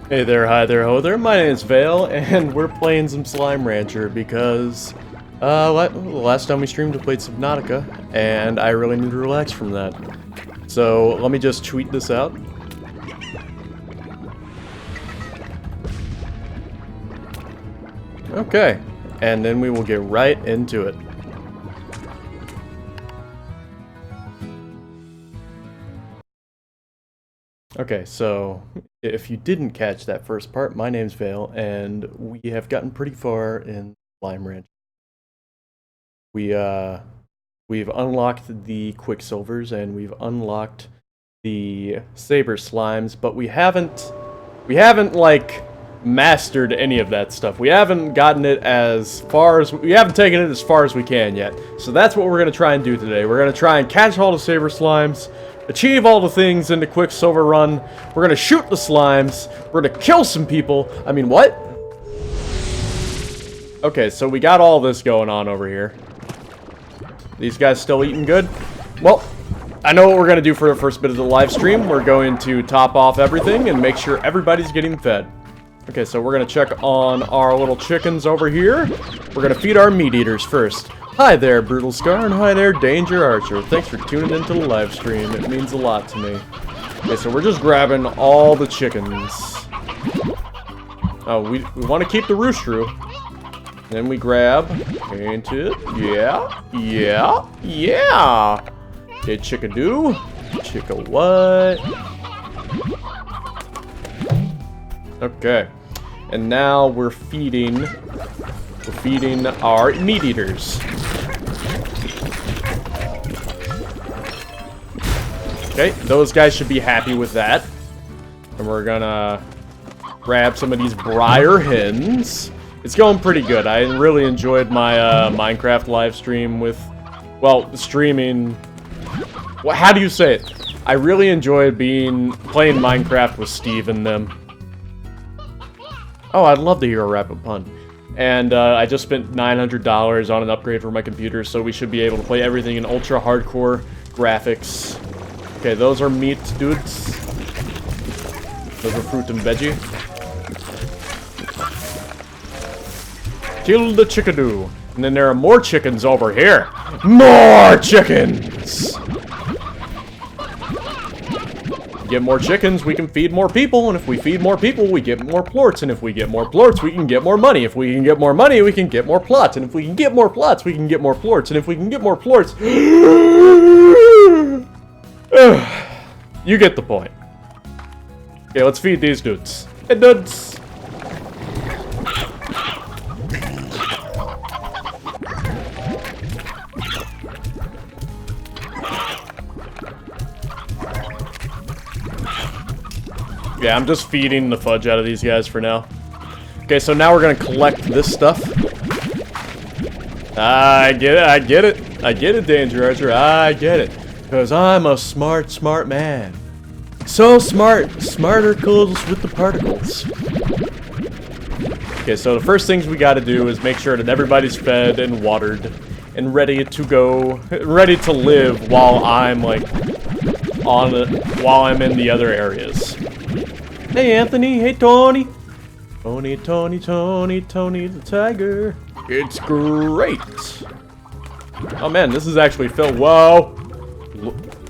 Hey there, hi there, ho there. My name's Vale, and we're playing some Slime Rancher because, last time we streamed we played Subnautica, and I really need to relax from that. So, let me just tweet this out. Okay, and then we will get right into it. Okay, so if you didn't catch that first part, my name's Vale, and we have gotten pretty far in Slime Ranch. We've unlocked the Quicksilvers and we've unlocked the Saber slimes, but we haven't like mastered any of that stuff. We haven't gotten it as far as we haven't taken it as far as we can yet. So that's what we're gonna try and do today. We're gonna try and catch all the Saber slimes, achieve all the things in the Quicksilver run. We're gonna shoot the slimes. We're gonna kill some people. I mean, what? Okay, so we got all this going on over here. These guys still eating good? Well, I know what we're gonna do for the first bit of the live stream. We're going to top off everything and make sure everybody's getting fed. Okay, so we're gonna check on our little chickens over here. We're gonna feed our meat eaters first. Hi there, Brutal Scar, and hi there, Danger Archer. Thanks for tuning into the live stream. It means a lot to me. Okay, so we're just grabbing all the chickens. Oh, we want to keep the rooster. Then we grab, paint it. Yeah. Okay, chickadoo. Chicka what? Okay. And now we're feeding our meat eaters. Okay, those guys should be happy with that. And we're gonna grab some of these briar hens. It's going pretty good. I really enjoyed my Minecraft live stream with, well, streaming. Well, how do you say it? I really enjoyed playing Minecraft with Steve and them. Oh, I'd love to hear a rapid pun. And I just spent $900 on an upgrade for my computer, so we should be able to play everything in ultra hardcore graphics. Okay, those are meat dudes. Those are fruit and veggie. Kill the chickadoo. And then there are more chickens over here. More chickens! Get more chickens, we can feed more people, and if we feed more people, we get more plorts, and if we get more plorts, we can get more money. If we can get more money, we can get more plots, and if we can get more plots, we can get more plorts, and if we can get more plorts... You get the point. Okay, let's feed these dudes. Hey, dudes! Yeah, I'm just feeding the fudge out of these guys for now. Okay, so now we're gonna collect this stuff. I get it, Danger Archer, I get it. Because I'm a smart man. So smart, smarter goes with the particles. Okay, so the first things we gotta do is make sure that everybody's fed and watered and ready to live while I'm like while I'm in the other areas. Hey Anthony, hey Tony. Tony the tiger. It's great. Oh man, this is actually filled. Whoa.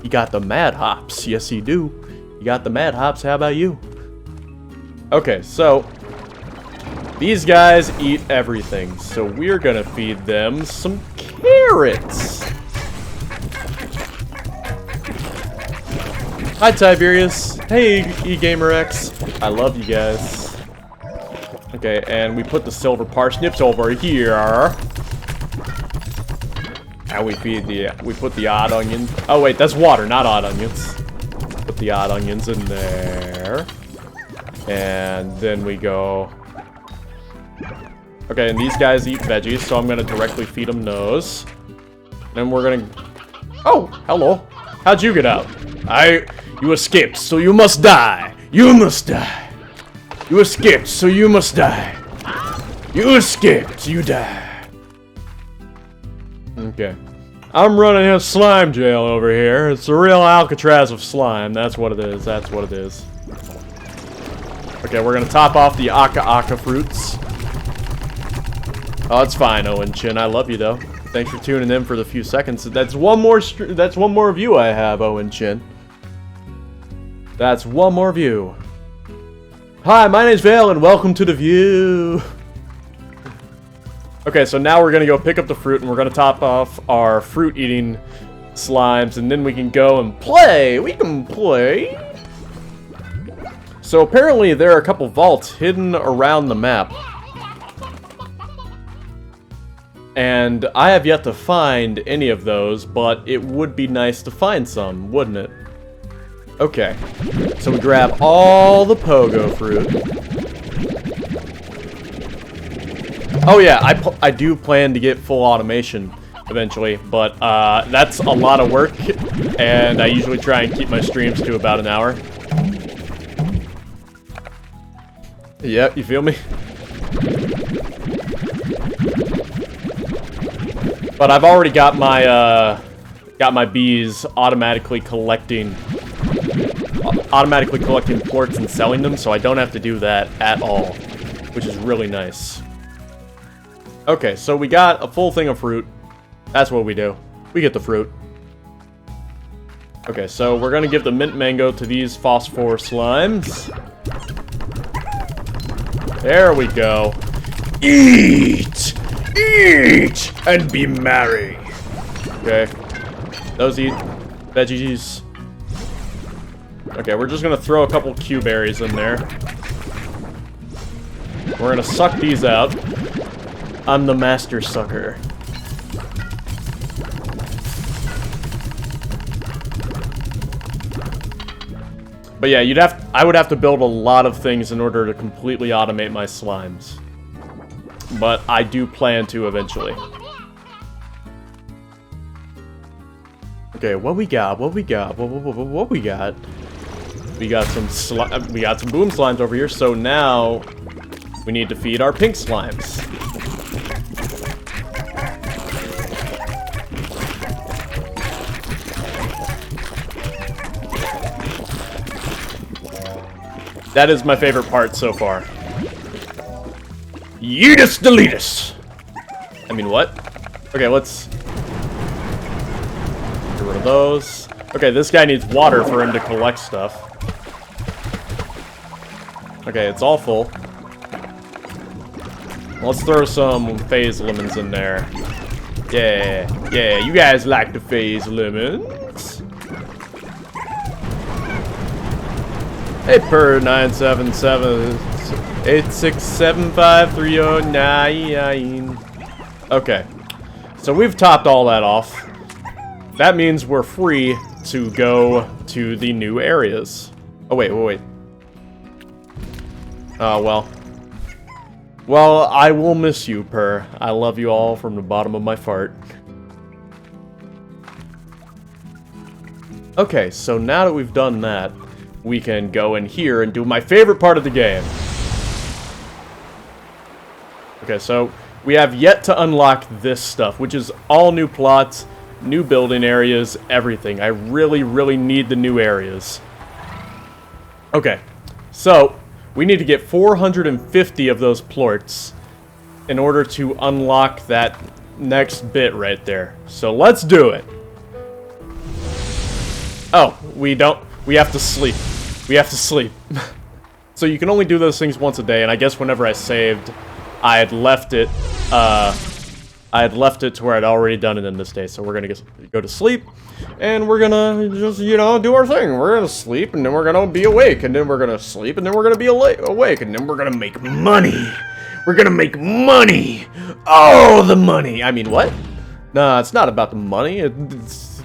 You got the mad hops. Yes, you do. You got the mad hops. How about you? Okay, so these guys eat everything. So we're gonna feed them some carrots. Hi, Tiberius. Hey, eGamerX. I love you guys. Okay, and we put the silver parsnips over here. And we put the odd onions. Oh wait, that's water, not odd onions. Put the odd onions in there. And then we go. Okay, and these guys eat veggies, so I'm gonna directly feed them those. And we're gonna. Oh, hello. How'd you get out? You escaped, so you must die. You must die. You escaped, so you must die. You escaped, you die. Okay. I'm running a slime jail over here. It's a real Alcatraz of slime. That's what it is. That's what it is. Okay, we're gonna top off the Aka fruits. Oh, it's fine, Owen Chin. I love you though. Thanks for tuning in for the few seconds. That's one more view I have, Owen Chin. That's one more view. Hi, my name's Vale, and welcome to the view. Okay, so now we're gonna go pick up the fruit, and we're gonna top off our fruit-eating slimes, and then we can go and play. We can play. So apparently there are a couple vaults hidden around the map. And I have yet to find any of those, but it would be nice to find some, wouldn't it? Okay, so we grab all the pogo fruit. Oh yeah, I do plan to get full automation eventually, but that's a lot of work, and I usually try and keep my streams to about an hour. Yep, you feel me? But I've already got my bees automatically collecting plorts and selling them, so I don't have to do that at all, which is really nice. Okay, so we got a full thing of fruit. That's what we do. We get the fruit. Okay, so we're gonna give the mint mango to these phosphor slimes. There we go. Eat! Eat! And be merry. Okay. Those eat veggies. Okay, we're just gonna throw a couple Q-berries in there. We're gonna suck these out. I'm the master sucker. But yeah, I would have to build a lot of things in order to completely automate my slimes. But I do plan to eventually. Okay, what we got? What we got? What we got? We got some boom slimes over here, so now we need to feed our pink slimes. That is my favorite part so far. Yeetus deletus! I mean, what? Okay, let's get rid of those. Okay, this guy needs water for him to collect stuff. Okay, it's all full. Let's throw some phase lemons in there. Yeah, yeah, you guys like the phase lemons. Hey, per 977-8675-309. Okay, so we've topped all that off. That means we're free to go to the new areas. Oh, wait. Oh, well. Well, I will miss you, Per. I love you all from the bottom of my fart. Okay, so now that we've done that, we can go in here and do my favorite part of the game. Okay, so we have yet to unlock this stuff, which is all new plots, new building areas, everything. I really, really need the new areas. Okay, so we need to get 450 of those plorts in order to unlock that next bit right there. So let's do it. Oh, we have to sleep. We have to sleep. So you can only do those things once a day, and I guess whenever I saved, I had left it to where I'd already done it in this day. So we're gonna go to sleep, and we're gonna just, you know, do our thing. We're gonna sleep, and then we're gonna be awake, and then we're gonna sleep, and then we're gonna be awake, and then we're gonna make money. We're gonna make money. Oh, the money. I mean, what? Nah, it's not about the money. It's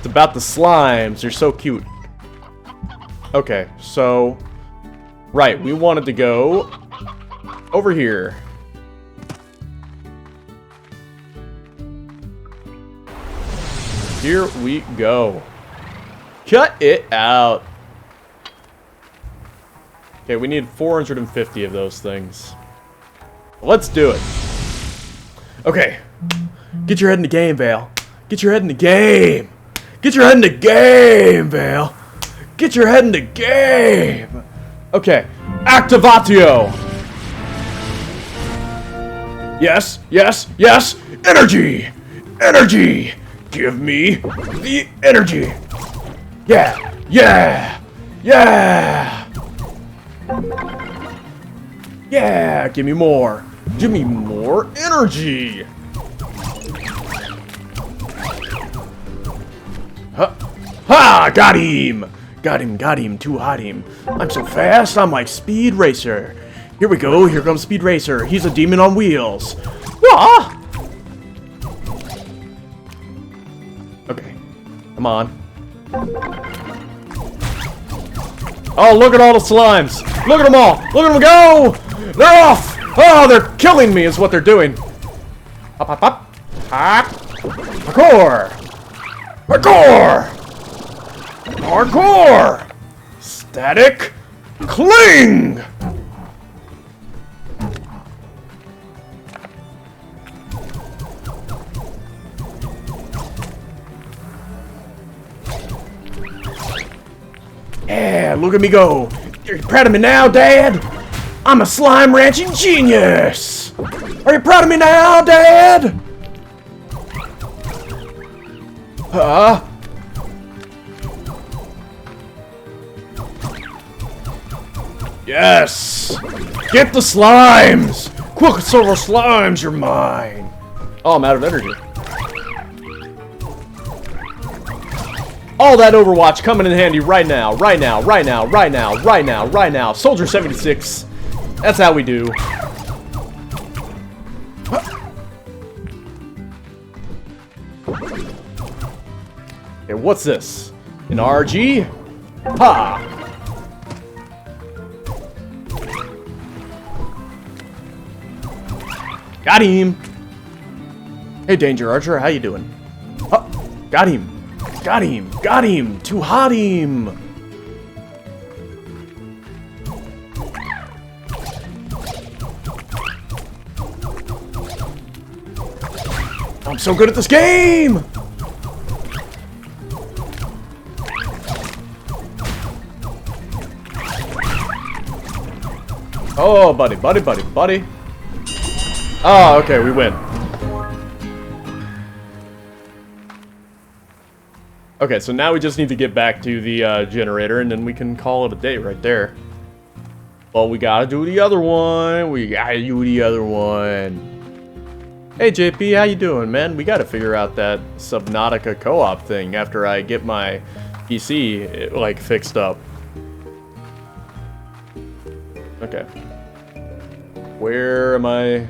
about the slimes. They're so cute. Okay, so right, we wanted to go over here. Here we go. Cut it out. Okay, we need 450 of those things. Let's do it. Okay. Get your head in the game, Vale. Get your head in the game. Get your head in the game, Vale. Get your head in the game. Okay, Activatio! Yes, yes, yes! Energy! Energy! Give me the energy! Yeah! Yeah! Yeah! Yeah! Give me more! Give me more energy! Huh. Ha! Got him! Got him, too hot him. I'm so fast, I'm like Speed Racer. Here we go, here comes Speed Racer. He's a demon on wheels. Ah! Okay, come on. Oh, look at all the slimes. Look at them all. Look at them go! They're off! Oh, they're killing me is what they're doing. Hop, hop, hop. Hop. Parkour! Parkour! Parkour! Static cling! Yeah, look at me go. Are you proud of me now, Dad? I'm a slime ranching genius! Are you proud of me now, Dad? Huh? Yes! Get the slimes! Quicksilver slimes, you're mine! Oh, I'm out of energy. All that Overwatch coming in handy right now, right now, right now, right now, right now, right now. Soldier 76. That's how we do. Okay, what's this? An RG? Ha! Got him! Hey, Danger Archer, how you doing? Oh, got him! Got him! Got him! Too hot him! I'm so good at this game! Oh, buddy, buddy, buddy, buddy. Oh, okay, we win. Okay, so now we just need to get back to the generator, and then we can call it a day right there. But we gotta do the other one. We gotta do the other one. Hey, JP, how you doing, man? We gotta figure out that Subnautica co-op thing after I get my PC, like, fixed up. Okay. Where am I?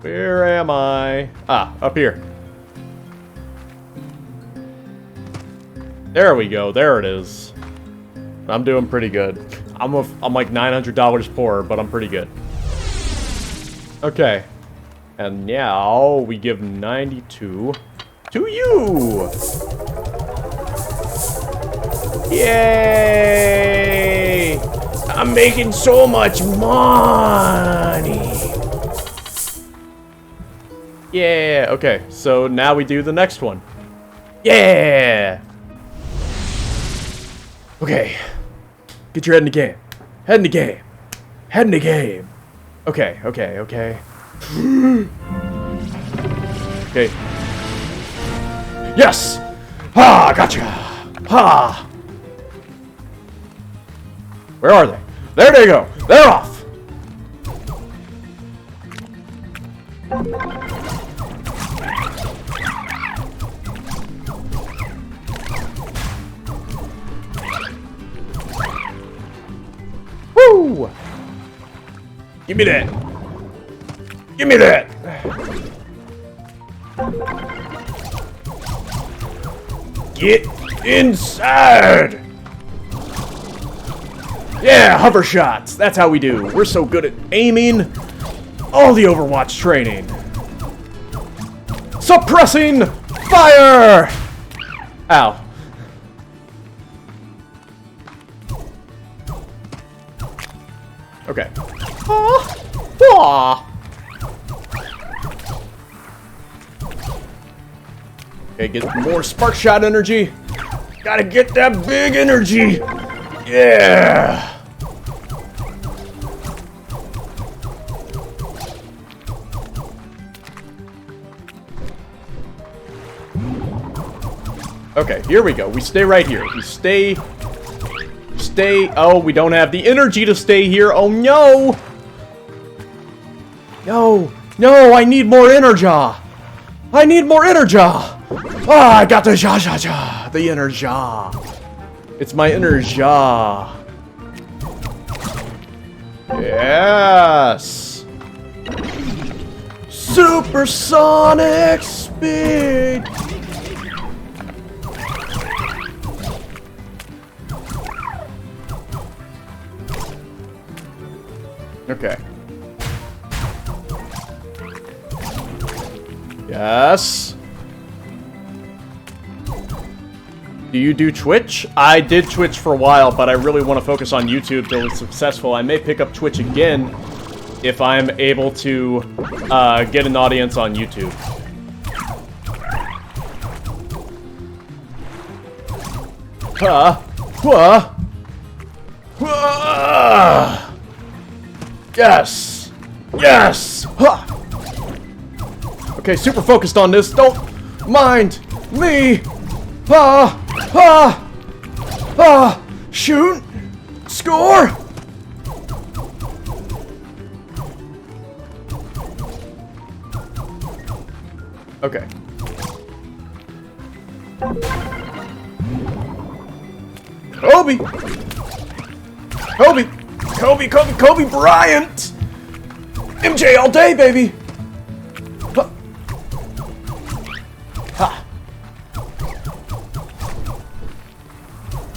Where am I? Ah, up here. There we go. There it is. I'm doing pretty good. I'm like $900 poorer, but I'm pretty good. Okay. And now we give 92 to you. Yay! I'm making so much money. Yeah, okay, so now we do the next one. Yeah! Okay. Get your head in the game. Head in the game. Head in the game. Okay, okay, okay. Okay. Yes! Ha! Gotcha! Ha! Where are they? There they go! They're off! Woo! Give me that! Give me that! Get inside! Yeah, hover shots! That's how we do. We're so good at aiming. All the Overwatch training. Suppressing fire! Ow. Okay. Okay, get more spark shot energy. Gotta get that big energy. Yeah. Okay, here we go. We stay right here. We stay... Oh, we don't have the energy to stay here. Oh, no! No! No, I need more energy! I need more energy! Ah, I got the ja. The energy. It's my energy. Yes! Supersonic speed! Okay. Yes. Do you do Twitch? I did Twitch for a while, but I really want to focus on YouTube till it's successful. I may pick up Twitch again if I'm able to get an audience on YouTube. Yes! Yes! Huh. Okay, super focused on this. Don't mind me! Shoot! Score! Okay. Kobe! Kobe Bryant! MJ all day, baby! Huh. Ha.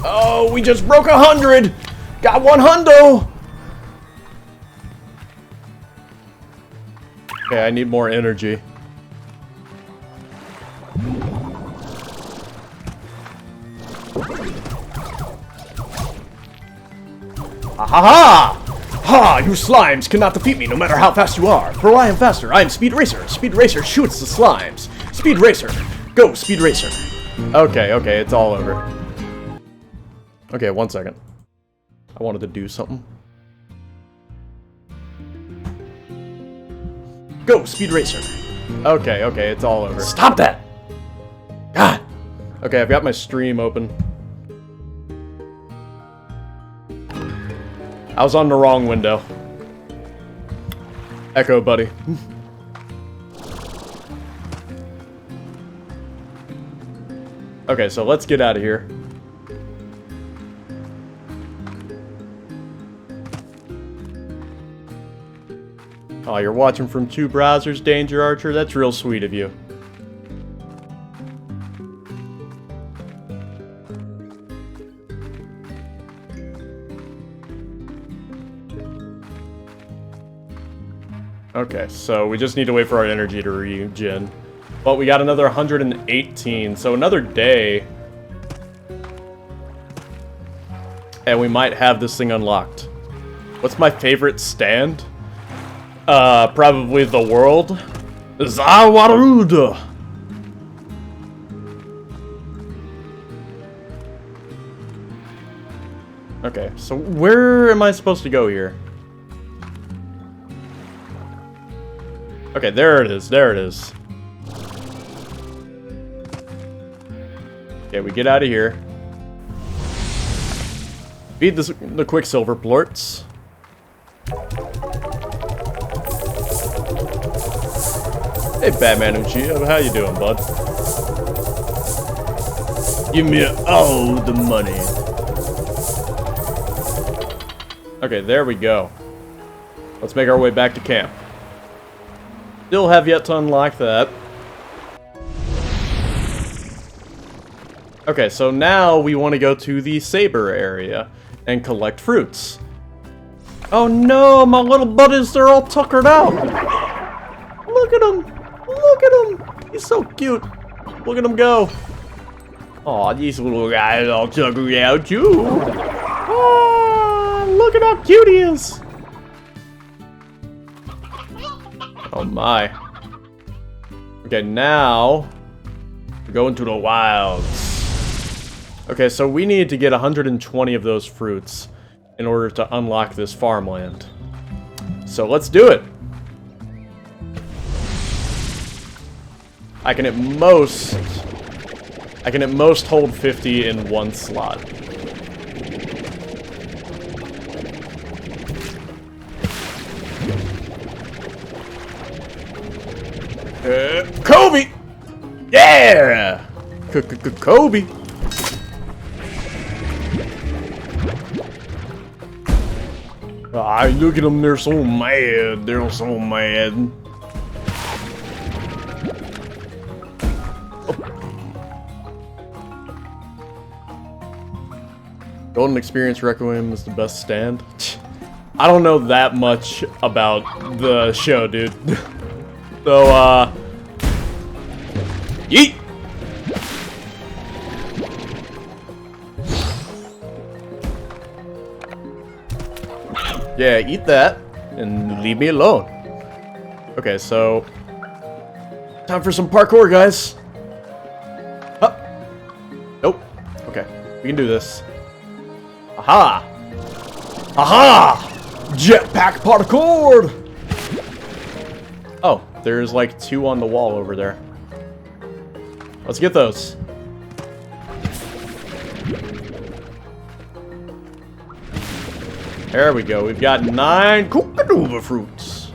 Oh, we just broke 100! Got 100! Okay, I need more energy. Ha ha ha! Ha! You slimes cannot defeat me no matter how fast you are. For I am faster. I am Speed Racer. Speed Racer shoots the slimes. Speed Racer. Go, Speed Racer. Okay, it's all over. Okay, 1 second. I wanted to do something. Go, Speed Racer. Okay, it's all over. Stop that! God! Okay, I've got my stream open. I was on the wrong window. Echo, buddy. Okay, so let's get out of here. Oh, you're watching from 2 browsers, Danger Archer? That's real sweet of you. Okay, so we just need to wait for our energy to regen. But we got another 118, so another day. And we might have this thing unlocked. What's my favorite stand? Probably the world. Zawaruda! Okay, so where am I supposed to go here? Okay, there it is, Okay, we get out of here. Feed the Quicksilver plorts. Hey, Batman Uchiha, how you doing, bud? Give me all the money. Okay, there we go. Let's make our way back to camp. Still have yet to unlock that. Okay, so now we want to go to the Sabre area and collect fruits. Oh no, my little buddies, they're all tuckered out. Look at him. Look at him. He's so cute. Look at him go. Aw, these little guys all tuckered out too. Ah, look at how cute he is. Oh my. Okay, now we're going to the wilds. Okay, so we need to get 120 of those fruits in order to unlock this farmland. So let's do it. I can at most I can at most hold 50 in one slot. Kobe! Yeah! Kobe! Ah, look at them, they're so mad. They're so mad. Golden Experience Requiem is the best stand. I don't know that much about the show, dude. So, yeet! Yeah, eat that, and leave me alone. Okay, so... time for some parkour, guys! Huh. Nope. Okay, we can do this. Aha! Aha! Jetpack parkour! Oh, there's like 2 on the wall over there. Let's get those. There we go. We've got 9 Kookadoobah fruits.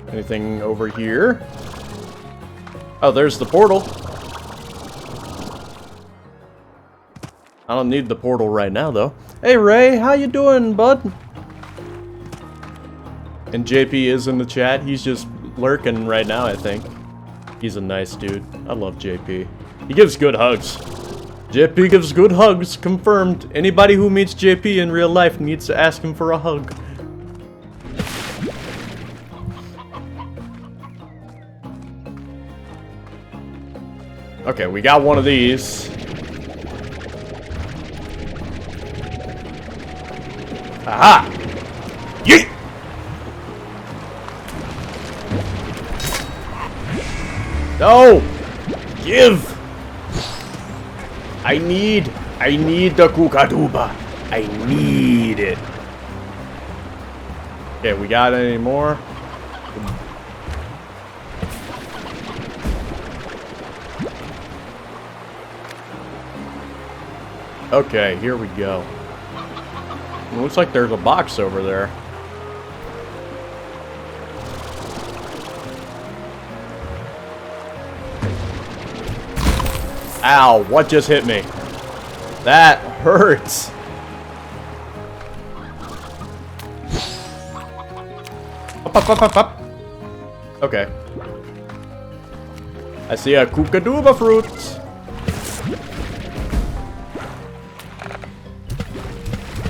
Anything over here? Oh, there's the portal. I don't need the portal right now, though. Hey, Ray, how you doing, bud? And JP is in the chat. He's just lurking right now, I think. He's a nice dude. I love JP. He gives good hugs. JP gives good hugs, confirmed. Anybody who meets JP in real life needs to ask him for a hug. Okay, we got one of these. Aha! Yeet! No! Give! I need the Kookadoobah. I need it. Okay, we got any more? Okay, here we go. It looks like there's a box over there. Ow, what just hit me? That hurts. Up, up, up, up, up. Okay. I see a Kookadoobah fruit.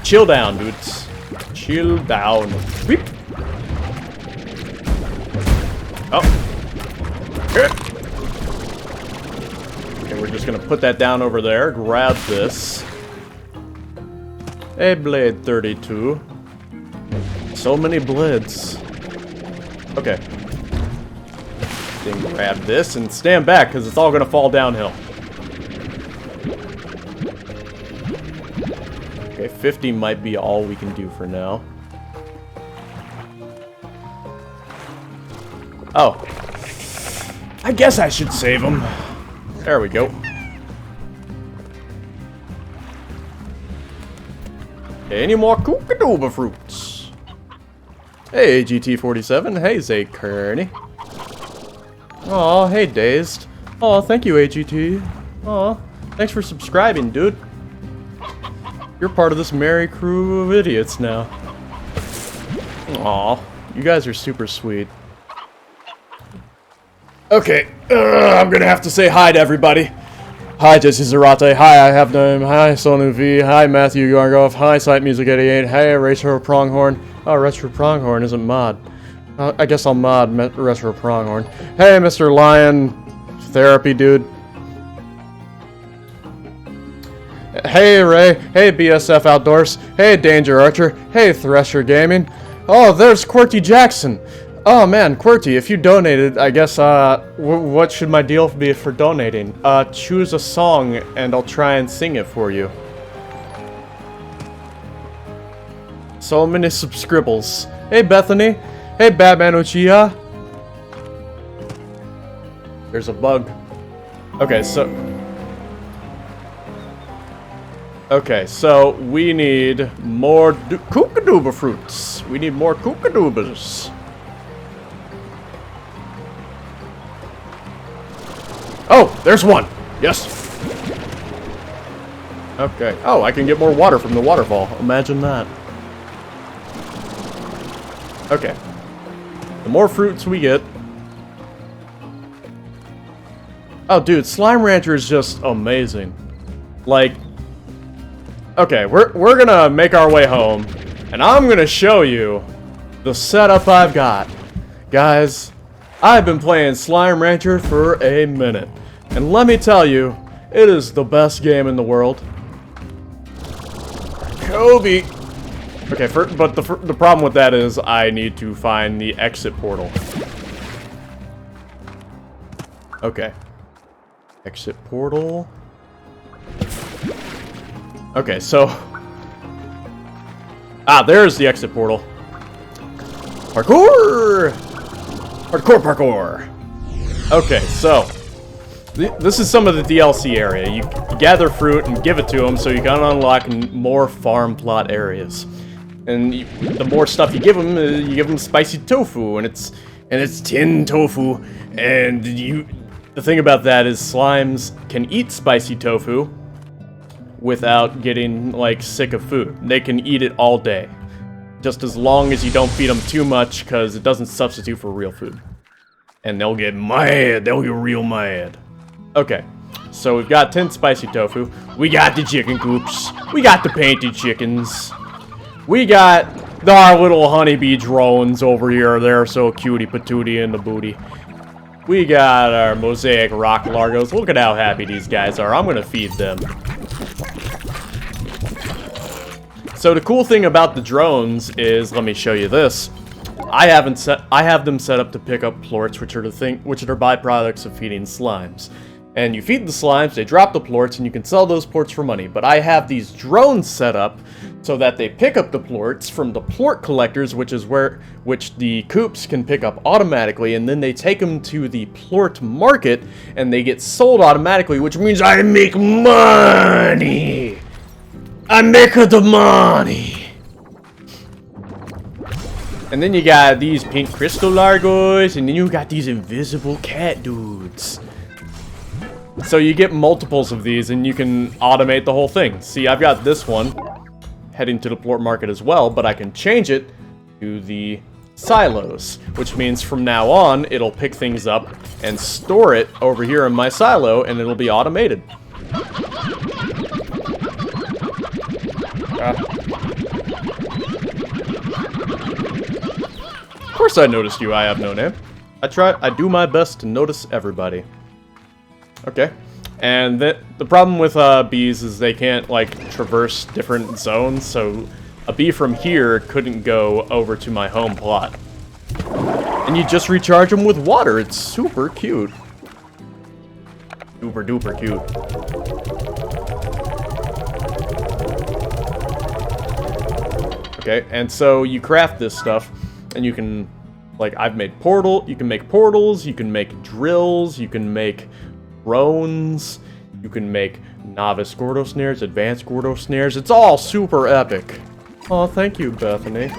Chill down, dudes. Chill down. Weep. Oh. Okay, we're just gonna put that down over there. Grab this. A blade 32. So many blades. Okay. Then grab this and stand back, because it's all gonna fall downhill. Okay, 50 might be all we can do for now. Oh. I guess I should save them. There we go. Any more Kookadoobah fruits? Hey, AGT47. Hey, Zay Kearney. Aw, hey, Dazed. Aw, thank you, AGT. Aw, thanks for subscribing, dude. You're part of this merry crew of idiots now. Aw, you guys are super sweet. Okay, I'm gonna have to say hi to everybody. Hi, Jesse Zarate. Hi, I have name. Hi, Sonu V. Hi, Matthew Yargoff. Hi, Sight Music 88. Hey, Retro Pronghorn. Oh, Retro Pronghorn isn't mod. I guess I'll mod Retro Pronghorn. Hey, Mr. Lion Therapy Dude. Hey, Ray. Hey, BSF Outdoors. Hey, Danger Archer. Hey, Thresher Gaming. Oh, there's QWERTY Jackson. Oh, man, QWERTY, if you donated, I guess, what should my deal be for donating? Choose a song, and I'll try and sing it for you. So many subscribbles. Hey, Bethany. Hey, Batman Uchiha. There's a bug. Okay, so... Okay, so we need more kookadoobie fruits. We need more kookadoobies. Oh, there's one. Yes. Okay. Oh, I can get more water from the waterfall. Imagine that. Okay. The more fruits we get... Oh, dude, Slime Rancher is just amazing. Like... Okay, we're gonna make our way home, and I'm gonna show you the setup I've got. Guys, I've been playing Slime Rancher for a minute, and let me tell you, it is the best game in the world. Kobe! Okay, but the problem with that is I need to find the exit portal. Okay. Exit portal. Okay, so... Ah, there's the exit portal. Parkour! Parkour! Okay, so... This is some of the DLC area. You gather fruit and give it to them so you can unlock more farm plot areas. And the more stuff you give them spicy tofu, and it's tin tofu. And the thing about that is slimes can eat spicy tofu without getting, like, sick of food. They can eat it all day. Just as long as you don't feed them too much, because it doesn't substitute for real food. And they'll get mad. They'll get real mad. Okay. So we've got 10 spicy tofu. We got the chicken coops. We got the painted chickens. We got our little honeybee drones over here. They're so cutie patootie in the booty. We got our mosaic rock largos. Look at how happy these guys are. I'm gonna feed them. So the cool thing about the drones is, let me show you this. I have them set up to pick up plorts, which are byproducts of feeding slimes. And you feed the slimes, they drop the plorts, and you can sell those plorts for money. But I have these drones set up so that they pick up the plorts from the plort collectors, which the coops can pick up automatically, and then they take them to the plort market, and they get sold automatically, which means I make money! I make the money! And then you got these pink crystal largos, and then you got these invisible cat dudes. So you get multiples of these, and you can automate the whole thing. See, I've got this one heading to the plort market as well, but I can change it to the silos, which means from now on, it'll pick things up and store it over here in my silo, and it'll be automated. Of course I noticed you, I have no name. I do my best to notice everybody. Okay. And the problem with bees is they can't, like, traverse different zones, so a bee from here couldn't go over to my home plot. And you just recharge them with water. It's super cute. Super duper cute. Okay, and so you craft this stuff, and you can, like, I've made you can make portals, you can make drills, you can make drones, you can make novice Gordo snares, advanced Gordo snares. It's all super epic. Oh, thank you, Bethany.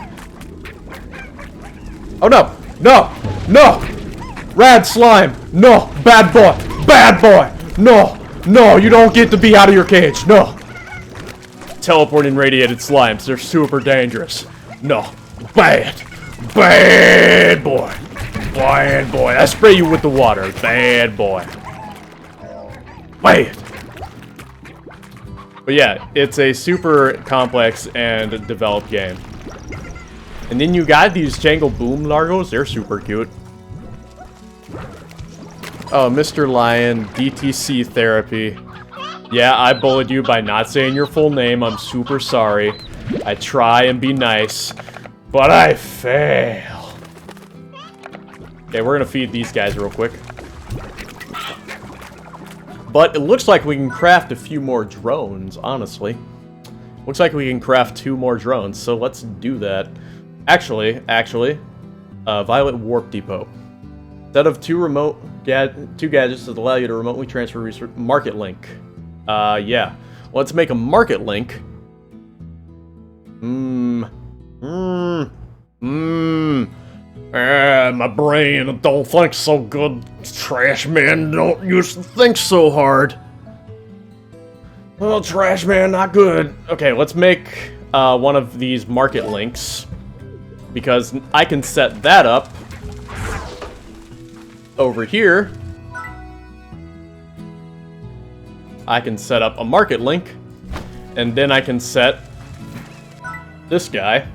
Oh, no! No! No! Rad slime! No! Bad boy! Bad boy! No! No! You don't get to be out of your cage! No! Teleporting radiated slimes. They're super dangerous. No. Bad! Bad boy! Bad boy! I spray you with the water. Bad boy. Bad! But yeah, it's a super complex and developed game. And then you got these Jangle Boom Largos. They're super cute. Oh, Mr. Lion, DTC therapy. Yeah, I bullied you by not saying your full name. I'm super sorry. I try and be nice, but I fail. Okay, we're gonna feed these guys real quick. But it looks like we can craft a few more drones, honestly. Looks like we can craft 2 more drones, so let's do that. Actually, Violet Warp Depot. Instead of 2 remote two gadgets that allow you to remotely transfer resource. Market link. Yeah. Let's make a market link. My brain don't think so good. Trash man don't used to think so hard. Well, trash man, not good. Okay, let's make one of these market links, because I can set that up over here. I can set up a market link, and then I can set this guy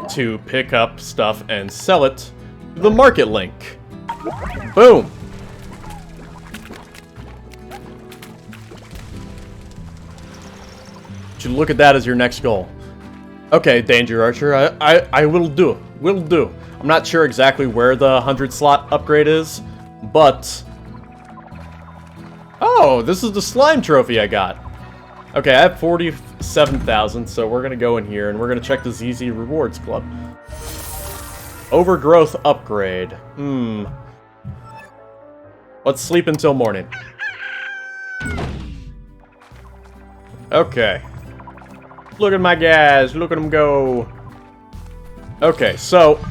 to pick up stuff and sell it to the market link. Boom. Should look at that as your next goal. Okay, Danger Archer, I will do. Will do. I'm not sure exactly where the 100 slot upgrade is, but... Oh, this is the slime trophy I got. Okay, I have 47,000, so we're gonna go in here and we're gonna check the ZZ Rewards Club. Overgrowth upgrade. Let's sleep until morning. Okay. Look at my guys, look at them go. Okay, so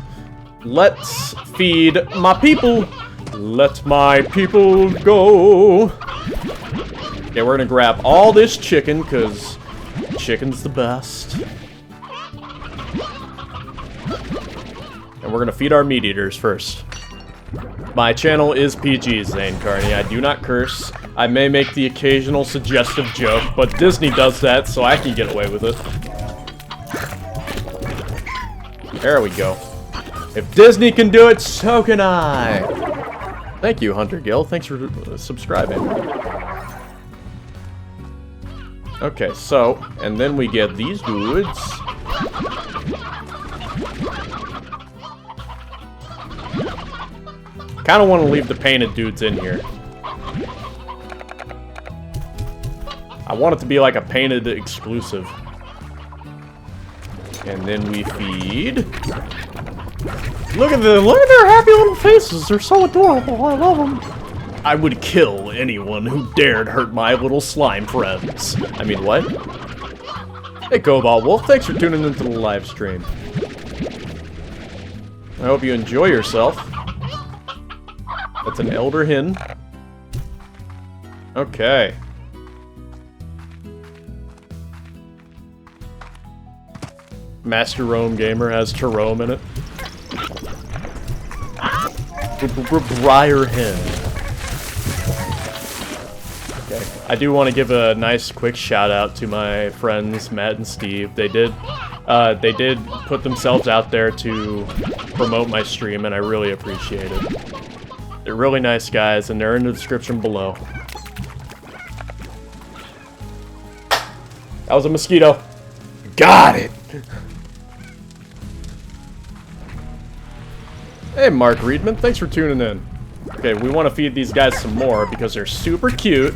let's feed my people. Let my people go. Okay, we're gonna grab all this chicken, because chicken's the best. And we're gonna feed our meat eaters first. My channel is PG, Zane Carney. I do not curse. I may make the occasional suggestive joke, but Disney does that, so I can get away with it. There we go. If Disney can do it, so can I. Thank you, Hunter Gill. Thanks for subscribing. Okay, so, and then we get these dudes. Kind of want to leave the painted dudes in here. I want it to be like a painted exclusive. And then we feed. Look at them! Look at their happy little faces! They're so adorable! I love them! I would kill anyone who dared hurt my little slime friends. I mean, what? Hey, Cobalt Wolf, thanks for tuning into the live stream. I hope you enjoy yourself. That's an elder hen. Okay. Master Rome Gamer has Jerome in it. Briar hen. Okay. I do want to give a nice quick shout out to my friends Matt and Steve. They did put themselves out there to promote my stream, and I really appreciate it. They're really nice guys, and they're in the description below. That was a mosquito. Got it! Hey, Mark Reedman, thanks for tuning in. Okay, we want to feed these guys some more because they're super cute.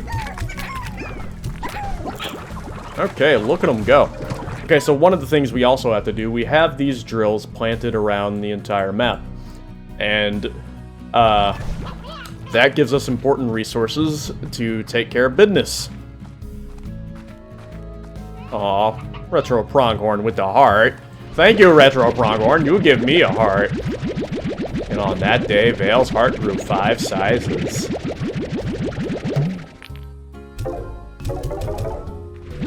Okay, look at them go. Okay, so one of the things we also have to do, we have these drills planted around the entire map. And, that gives us important resources to take care of business. Aw, Retro Pronghorn with the heart. Thank you, Retro Pronghorn, you give me a heart. And on that day, Vale's heart grew 5 sizes.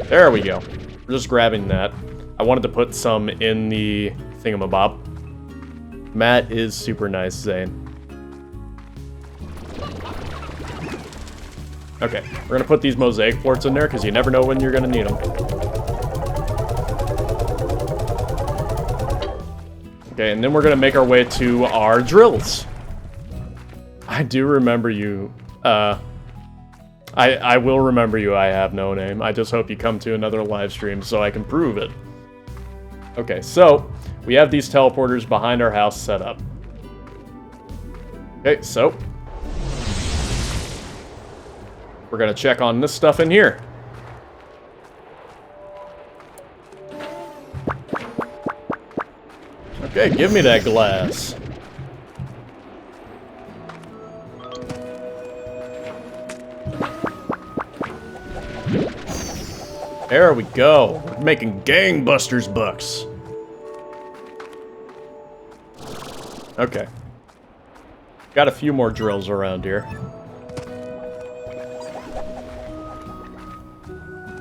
There we go. We're just grabbing that. I wanted to put some in the thingamabob. Matt is super nice, Zane. Okay, we're gonna put these mosaic floors in there because you never know when you're gonna need them. Okay, and then we're gonna make our way to our drills. I do remember you. I will remember you. I have no name. I just hope you come to another live stream so I can prove it. Okay, so we have these teleporters behind our house set up. Okay, so we're gonna check on this stuff in here. Okay, give me that glass. There we go. We're making gangbusters bucks. Okay. Got a few more drills around here.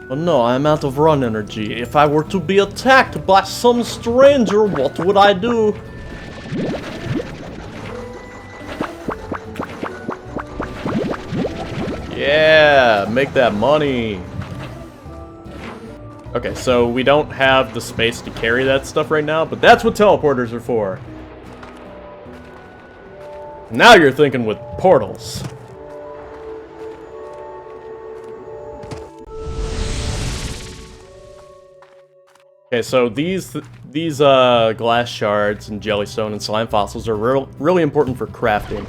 Oh no, I'm out of run energy. If I were to be attacked by some stranger, what would I do? Yeah, make that money. Okay, so we don't have the space to carry that stuff right now, but that's what teleporters are for. Now you're thinking with portals. Okay, so these glass shards and jellystone and slime fossils are really important for crafting.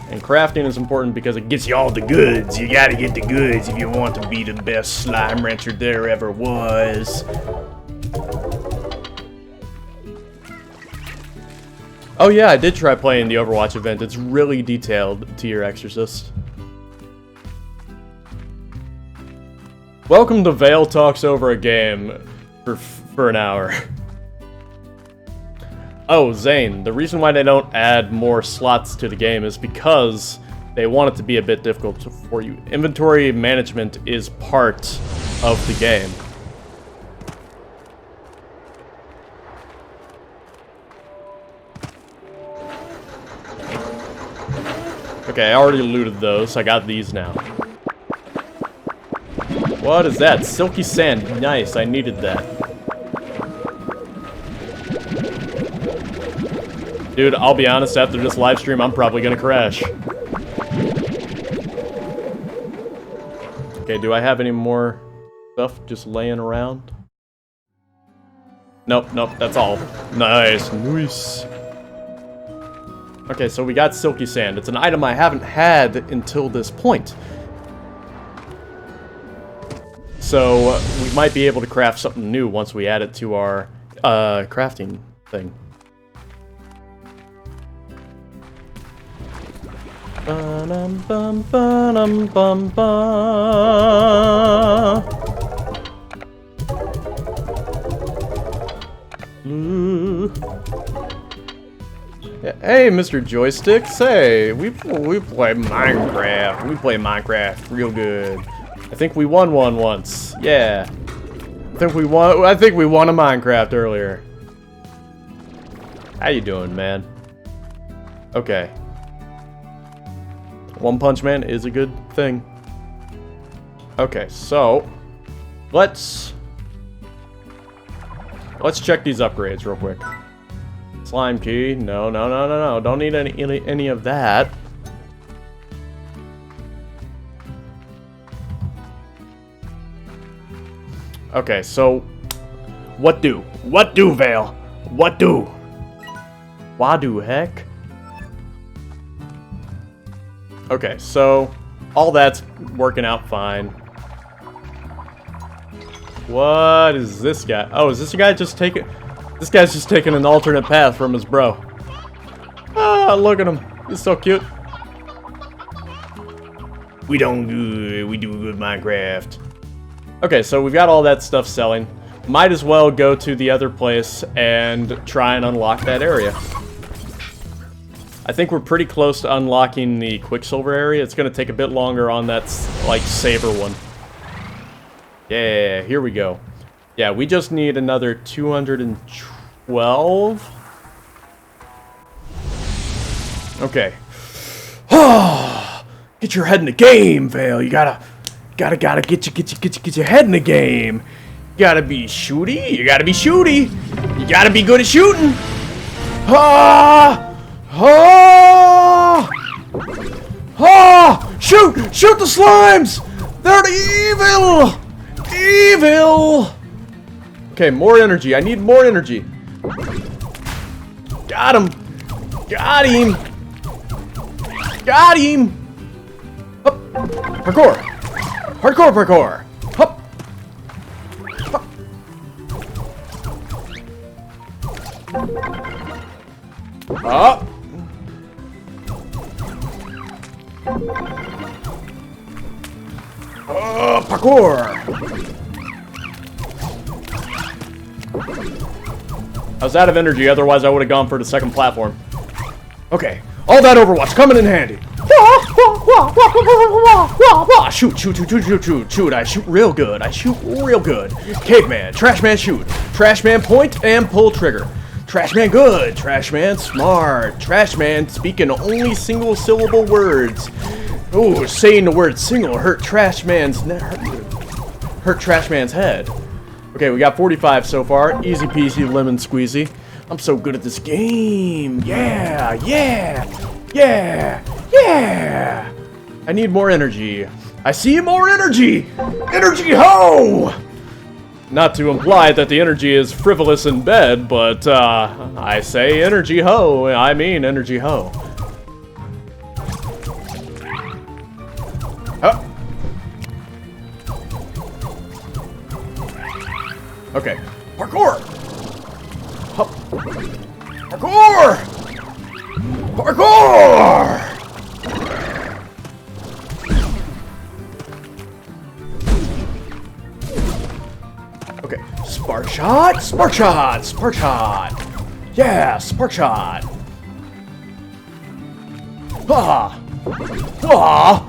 And crafting is important because it gets you all the goods. You gotta get the goods if you want to be the best slime rancher there ever was. Oh yeah, I did try playing the Overwatch event. It's really detailed to your Exorcist. Welcome to Vale Talks Over a Game for an hour. Oh, Zane, the reason why they don't add more slots to the game is because they want it to be a bit difficult for you. Inventory management is part of the game. Okay, I already looted those, so I got these now. What is that? Silky sand. Nice, I needed that. Dude, I'll be honest, after this live stream, I'm probably gonna crash. Okay, do I have any more stuff just laying around? Nope, nope, that's all. Nice, nice. Okay, so we got silky sand. It's an item I haven't had until this point. So, we might be able to craft something new once we add it to our crafting thing. Hey, Mr. Joysticks. Hey, we play Minecraft. We play Minecraft real good. I think we won one once. Yeah. I think we won a Minecraft earlier. How you doing, man? Okay. One Punch Man is a good thing. Okay, so let's check these upgrades real quick. Slime key. No. Don't need any of that. Okay, so what do? What do, Vale? What do? Why do heck? Okay, so all that's working out fine. What is this guy? Oh, is this guy just taking... This guy's just taking an alternate path from his bro. Ah, look at him. He's so cute. We do good Minecraft. Okay, so we've got all that stuff selling. Might as well go to the other place and try and unlock that area. I think we're pretty close to unlocking the Quicksilver area. It's going to take a bit longer on that, like, Sabre one. Yeah, here we go. Yeah, we just need another 212. Okay. Get your head in the game, Vale. You gotta get your head in the game. You gotta be shooty. You gotta be shooty. You gotta be good at shooting. Shoot the slimes. They're evil. Evil. Okay, more energy. I need more energy. Got him. Got him. Got him. Hup. Parkour. Parkour. Hup. Hup. Up. Parkour! I was out of energy, otherwise I would have gone for the second platform. Okay, all that Overwatch coming in handy. Shoot, shoot, shoot, shoot, shoot, shoot, shoot. I shoot real good. I shoot real good. Caveman, Trashman shoot. Trashman point and pull trigger. Trashman good. Trashman smart. Trashman speaking only single syllable words. Ooh, saying the word single hurt Trashman's head. Okay, we got 45 so far. Easy peasy lemon squeezy. I'm so good at this game. Yeah, yeah, yeah, yeah. I need more energy. I see more energy. Energy ho! Not to imply that the energy is frivolous in bed, but I say energy ho. I mean energy ho. Oh. Okay. Parkour! Hup. Parkour! Parkour! Okay. Spark shot! Spark shot! Spark shot! Yeah! Spark shot! Ah! Ah!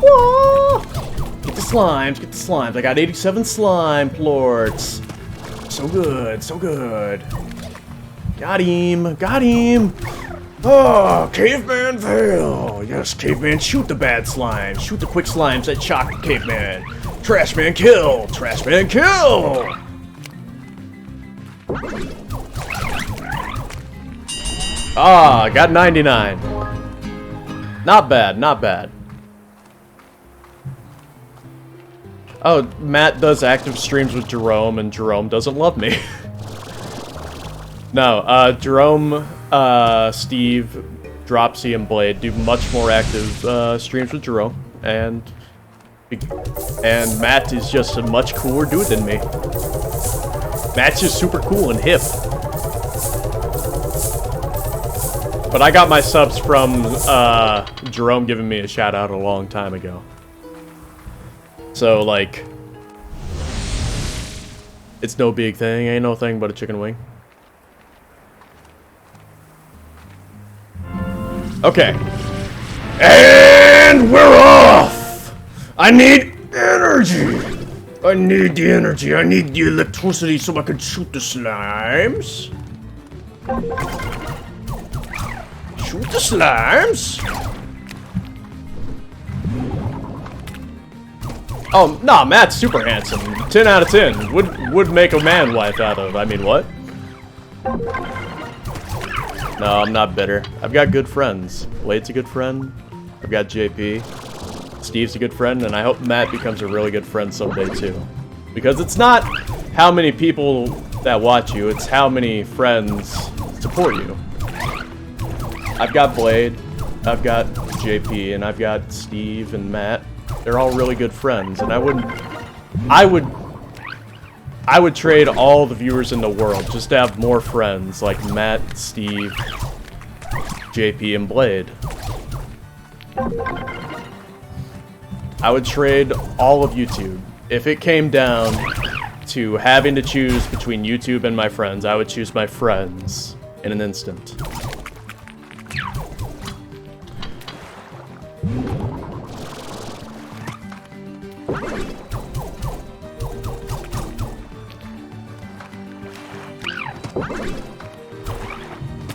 Ah! Get the slimes! Get the slimes! I got 87 slime plorts! So good, so good. Got him, got him. Oh, caveman fail. Yes, caveman, shoot the bad slimes. Shoot the quick slimes that shock caveman. Trashman kill, Trashman kill. Ah, got 99. Not bad, not bad. Oh, Matt does active streams with Jerome, and Jerome doesn't love me. No, Jerome, Steve, Dropsy, and Blade do much more active streams with Jerome, and Matt is just a much cooler dude than me. Matt's just super cool and hip. But I got my subs from Jerome giving me a shout out a long time ago. So, like, it's no big thing, ain't no thing but a chicken wing. Okay. And we're off! I need energy! I need the energy, I need the electricity so I can shoot the slimes. Shoot the slimes! Oh, nah, Matt's super handsome. 10 out of 10. Would make a man wife out of. I mean, what? No, I'm not bitter. I've got good friends. Blade's a good friend. I've got JP. Steve's a good friend, and I hope Matt becomes a really good friend someday, too. Because it's not how many people that watch you, it's how many friends support you. I've got Blade, I've got JP, and I've got Steve and Matt. They're all really good friends, and I would trade all the viewers in the world just to have more friends like Matt, Steve, JP, and Blade. I would trade all of YouTube. If it came down to having to choose between YouTube and my friends, I would choose my friends in an instant.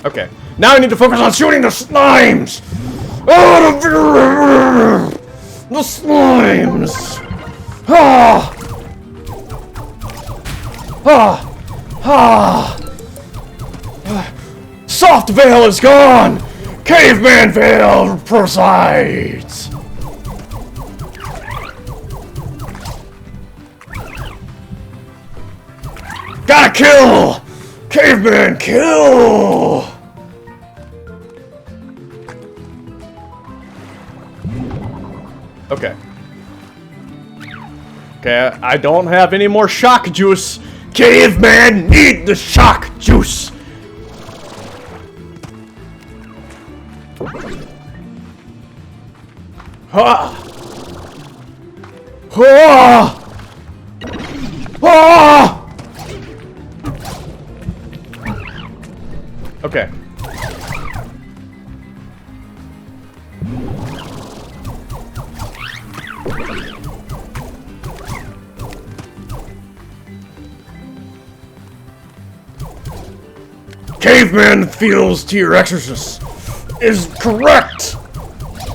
Okay, now I need to focus on shooting the slimes! Oh, the slimes! Ah! Ah! Ah! Soft Veil is gone! Caveman Veil presides! Gotta kill! Caveman kill! Okay. Okay, I don't have any more shock juice. Caveman need the shock juice. Ha! Ah! Ah! Okay. Caveman feels T-Rexorcist is correct,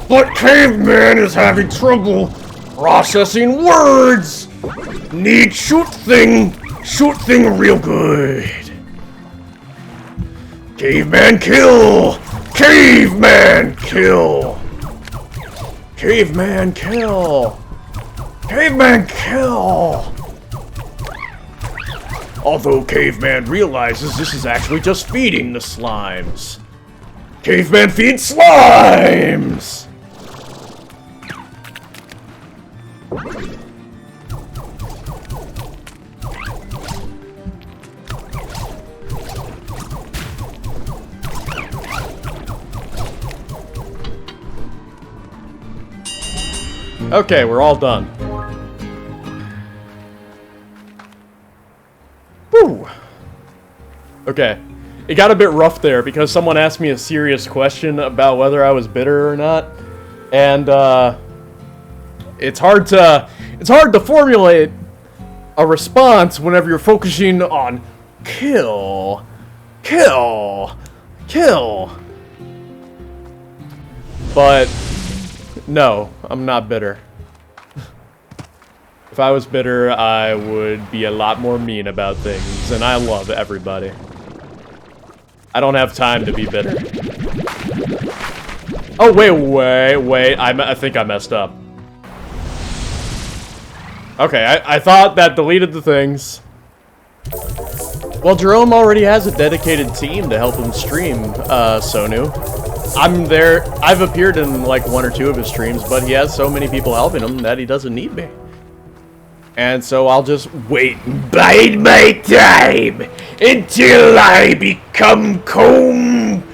but Caveman is having trouble processing words. Need shoot thing real good. Caveman kill! Caveman kill! Caveman kill! Caveman kill! Although Caveman realizes this is actually just feeding the slimes. Caveman feeds slimes! Okay, we're all done. Woo! Okay. It got a bit rough there because someone asked me a serious question about whether I was bitter or not. And it's hard to formulate a response whenever you're focusing on kill. But no, I'm not bitter. If I was bitter, I would be a lot more mean about things, and I love everybody. I don't have time to be bitter. Oh, wait, I think I messed up. Okay, I thought that deleted the things. Well, Jerome already has a dedicated team to help him stream, Sonu. I'm there. I've appeared in like 1 or 2 of his streams, but he has so many people helping him that he doesn't need me. And so I'll just wait and bide my time until I become complete.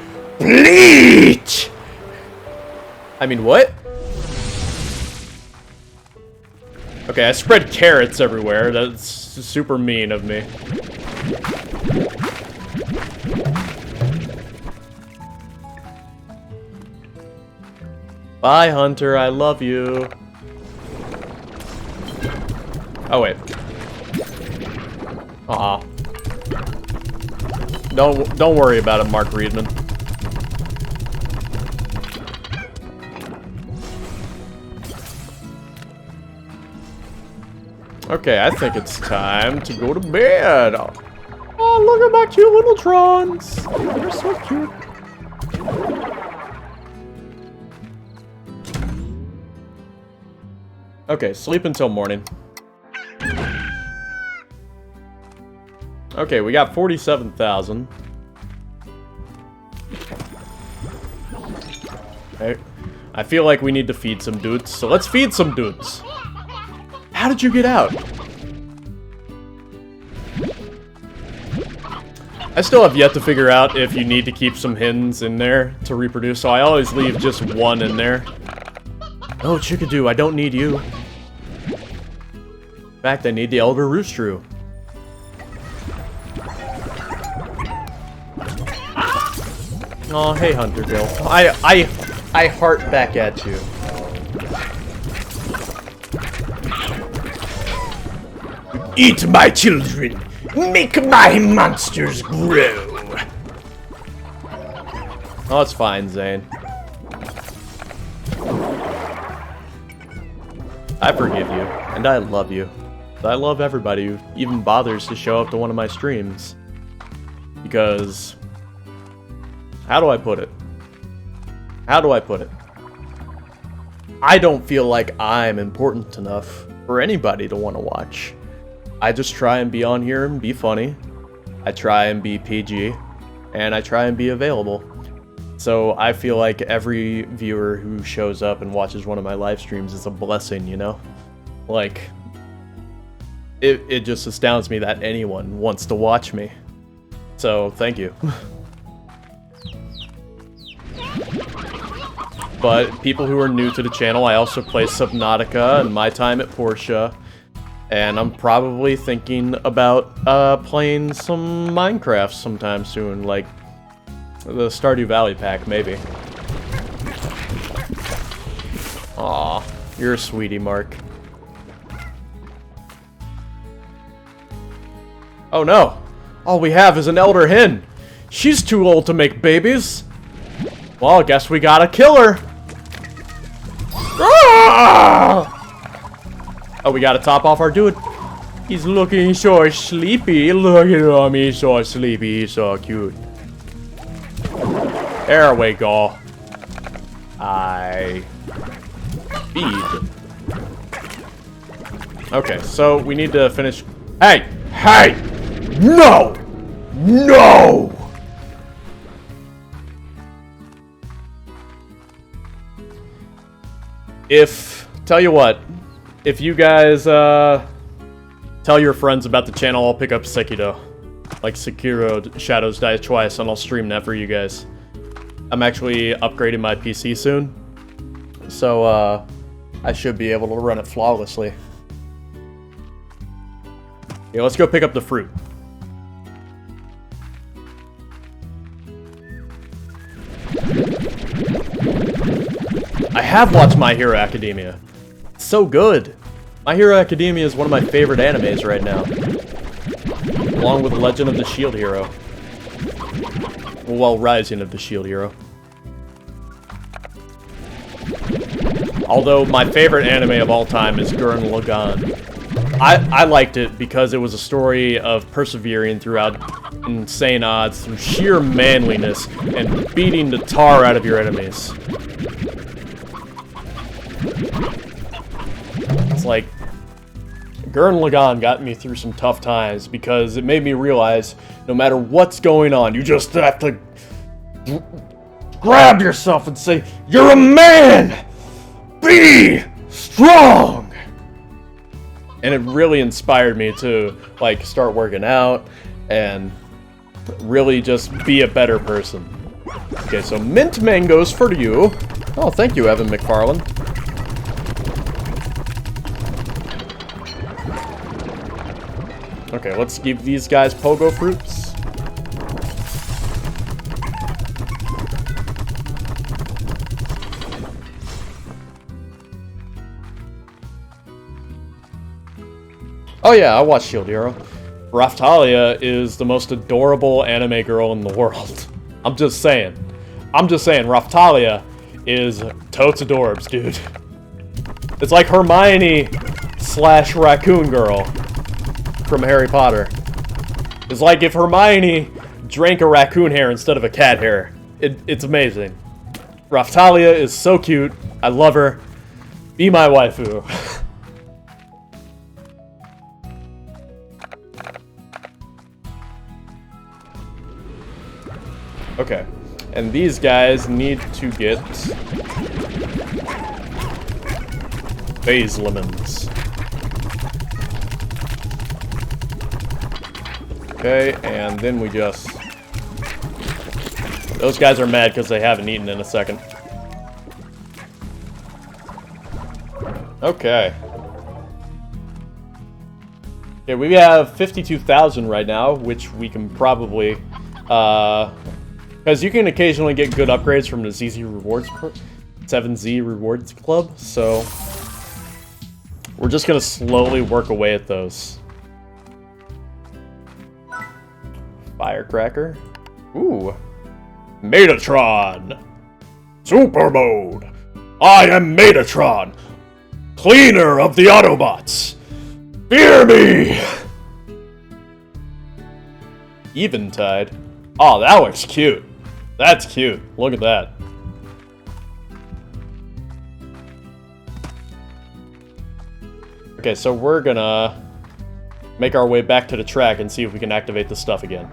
I mean, what? Okay, I spread carrots everywhere. That's super mean of me. Bye, Hunter. I love you. Oh, wait. Aw. Don't worry about it, Mark Reedman. Okay, I think it's time to go to bed. Oh, look at my cute little trons. They're so cute. Okay, sleep until morning. Okay, we got 47,000. Okay. I feel like we need to feed some dudes, so let's feed some dudes. How did you get out? I still have yet to figure out if you need to keep some hens in there to reproduce, so I always leave just one in there. Oh, Chickadoo, I don't need you. In fact, I need the Elder Roosteroo. Oh, hey, Hunter Bill. I heart back at you. Eat my children. Make my monsters grow. Oh, it's fine, Zane. I forgive you, and I love you. I love everybody who even bothers to show up to one of my streams. Because... how do I put it? I don't feel like I'm important enough for anybody to want to watch. I just try and be on here and be funny. I try and be PG. And I try and be available. So I feel like every viewer who shows up and watches one of my live streams is a blessing, you know? Like, it just astounds me that anyone wants to watch me. So, thank you. but people who are new to the channel, I also play Subnautica and My Time at Portia. And I'm probably thinking about playing some Minecraft sometime soon, like the Stardew Valley pack, maybe. Aw, you're a sweetie, Mark. Oh no! All we have is an elder hen! She's too old to make babies! Well, I guess we gotta kill her! Ah! Oh, we gotta top off our dude. He's looking so sleepy. Look at him, he's so sleepy, he's so cute. There we go. I feed. Okay, so we need to finish. Hey! Hey! No! No! Tell you what, if you guys, tell your friends about the channel, I'll pick up Sekiro. Like Sekiro Shadows Die Twice, and I'll stream that for you guys. I'm actually upgrading my PC soon, so, I should be able to run it flawlessly. Yeah, let's go pick up the fruit. I have watched My Hero Academia. It's so good. My Hero Academia is one of my favorite animes right now. Along with Legend of the Shield Hero. Well, Rising of the Shield Hero. Although my favorite anime of all time is Gurren Lagann. I liked it because it was a story of persevering throughout insane odds through sheer manliness and beating the tar out of your enemies. It's like, Gurren Lagann got me through some tough times because it made me realize no matter what's going on, you just have to grab yourself and say, "You're a man! Be strong!" And it really inspired me to, like, start working out and really just be a better person. Okay, so mint mangoes for you. Oh, thank you, Evan McFarland. Okay, let's give these guys pogo fruits. Oh yeah, I watched Shield Hero. Raftalia is the most adorable anime girl in the world. I'm just saying. Raftalia is totes adorbs, dude. It's like Hermione / Raccoon Girl from Harry Potter. It's like if Hermione drank a raccoon hair instead of a cat hair. It's amazing. Raftalia is so cute. I love her. Be my waifu. Okay, and these guys need to get phase lemons. Okay, and then we just... Those guys are mad because they haven't eaten in a second. Okay. Okay, we have 52,000 right now, which we can probably... Because you can occasionally get good upgrades from the 7Z Rewards Club, so we're just gonna slowly work away at those. Firecracker. Ooh. Metatron. Super Mode. I am Metatron, cleaner of the Autobots. Fear me! Eventide. Oh, that looks cute. That's cute. Look at that. Okay, so we're gonna make our way back to the track and see if we can activate the stuff again.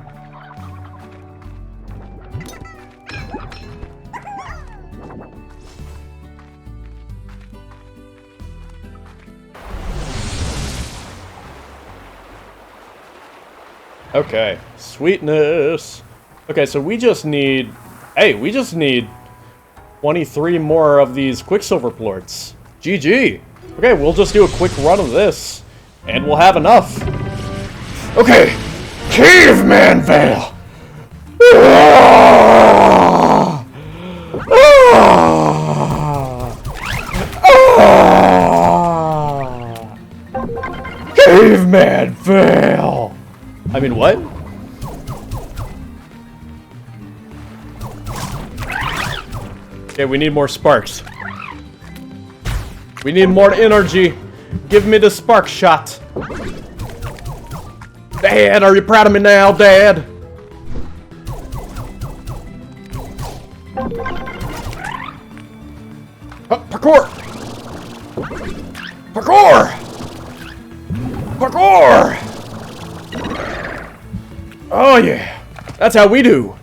Okay, sweetness. Okay, so we just need... Hey, we just need 23 more of these Quicksilver plorts. GG. Okay, we'll just do a quick run of this, and we'll have enough. Okay, Caveman Vale. Caveman Vale. I mean, what? Okay, we need more sparks. We need more energy. Give me the spark shot. Dad, are you proud of me now, Dad? Parkour! Parkour! Parkour! Oh yeah, that's how we do.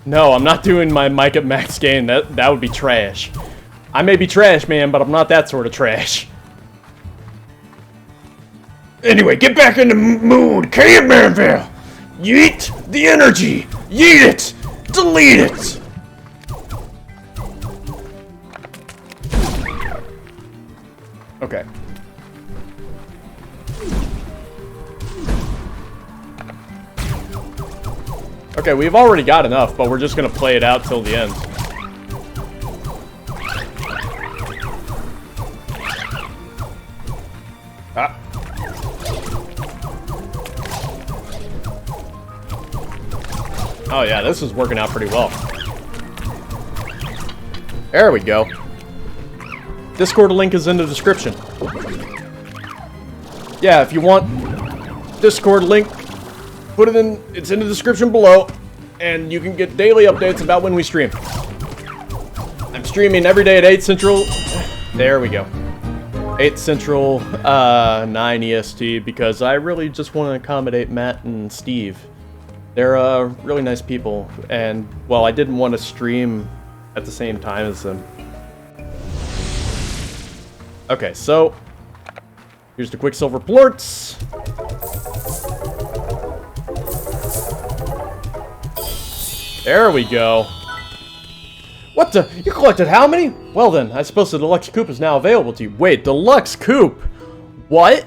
No, I'm not doing my mic at max gain. That would be trash. I may be trash, man, but I'm not that sort of trash. Anyway, get back in the mood, Cavemanville! Yeet the energy! Yeet it! Delete it! Okay. Okay, we've already got enough, but we're just gonna play it out till the end. Ah. Oh yeah, this is working out pretty well. There we go. Discord link is in the description. Yeah, if you want Discord link, put it in, it's in the description below, and you can get daily updates about when we stream. I'm streaming every day at 8 Central. There we go. 8 Central, 9 EST, because I really just want to accommodate Matt and Steve. They're really nice people, and, well, I didn't want to stream at the same time as them. Okay, so, here's the Quicksilver plorts. There we go. What the? You collected how many? Well then, I suppose the deluxe coupe is now available to you. Wait, deluxe coupe? What?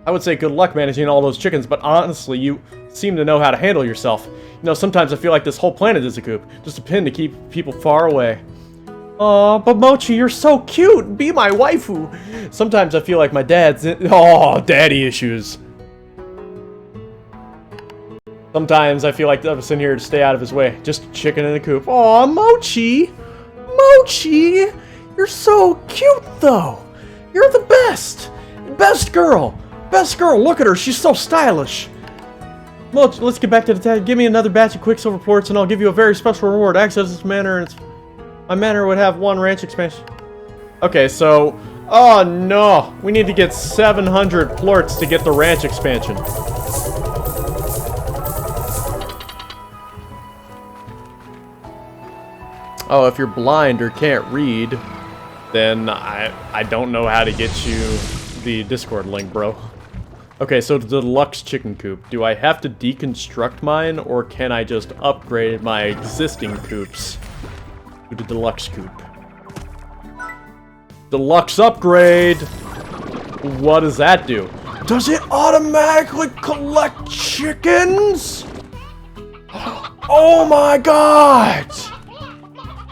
I would say good luck managing all those chickens, but honestly, you seem to know how to handle yourself. You know, sometimes I feel like this whole planet is a coop, just a pin to keep people far away. Aw, but Mochi, you're so cute! Be my waifu! Sometimes I feel like my dad's daddy issues. Sometimes I feel like I'm sitting here to stay out of his way. Just a chicken in a coop. Aw, Mochi! Mochi! You're so cute, though! You're the best! Best girl! Best girl! Look at her, she's so stylish! Mochi, let's get back to the tag. Give me another batch of Quicksilver plorts and I'll give you a very special reward. Access this manor and my manor would have 1 ranch expansion. Okay, so... Oh no! We need to get 700 plorts to get the ranch expansion. Oh, if you're blind or can't read, then I don't know how to get you the Discord link, bro. Okay, so the deluxe chicken coop. Do I have to deconstruct mine, or can I just upgrade my existing coops to the deluxe coop? Deluxe upgrade! What does that do? Does it automatically collect chickens? Oh my god!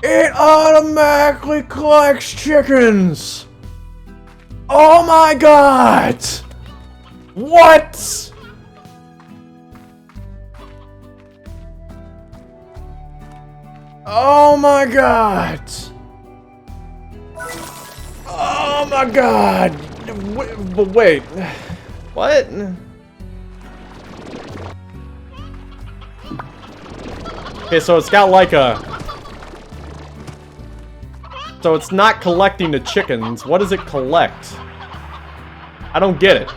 It automatically collects chickens! Oh my god! What? Oh my god! Oh my god! But wait, what? Okay, so it's got like a... So it's not collecting the chickens. What does it collect? I don't get it.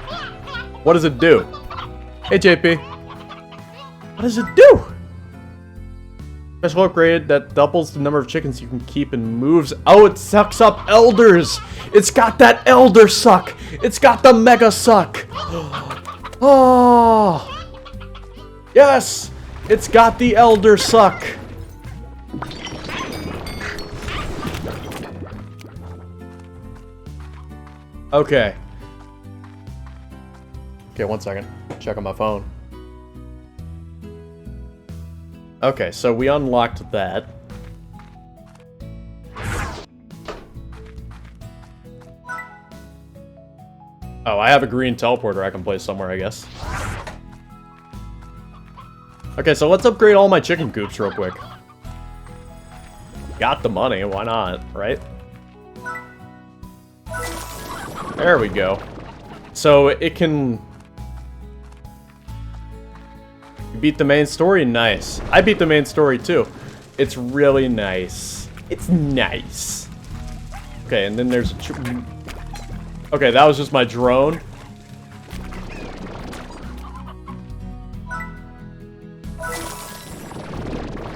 What does it do? Hey, JP. What does it do? Special upgrade that doubles the number of chickens you can keep and moves. Oh, it sucks up elders. It's got that elder suck. It's got the mega suck. Oh. Yes. It's got the Elder Suck. Okay. Okay, 1 second. Check on my phone. Okay, so we unlocked that. Oh, I have a green teleporter I can place somewhere, I guess. Okay, so let's upgrade all my chicken coops real quick. Got the money, why not, right? There we go. So it can... You beat the main story? Nice. I beat the main story too. It's really nice. It's nice. Okay, and then there's a... Okay, that was just my drone.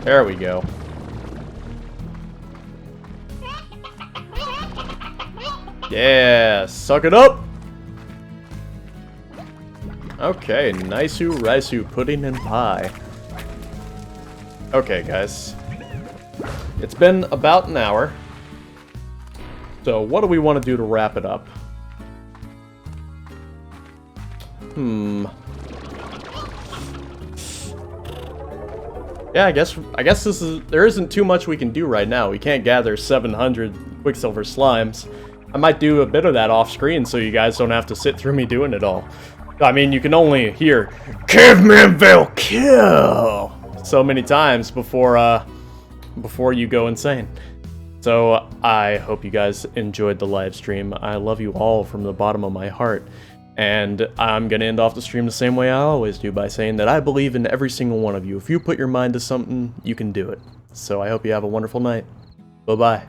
There we go. Yeah, suck it up! Okay, nice-oo, rice-oo, pudding and pie. Okay, guys. It's been about an hour. So, what do we want to do to wrap it up? Yeah, I guess this is... There isn't too much we can do right now. We can't gather 700 Quicksilver slimes. I might do a bit of that off screen so you guys don't have to sit through me doing it all. I mean, you can only hear Caveman Vale kill so many times before you go insane. So I hope you guys enjoyed the live stream. I love you all from the bottom of my heart. And I'm going to end off the stream the same way I always do, by saying that I believe in every single one of you. If you put your mind to something, you can do it. So I hope you have a wonderful night. Bye-bye.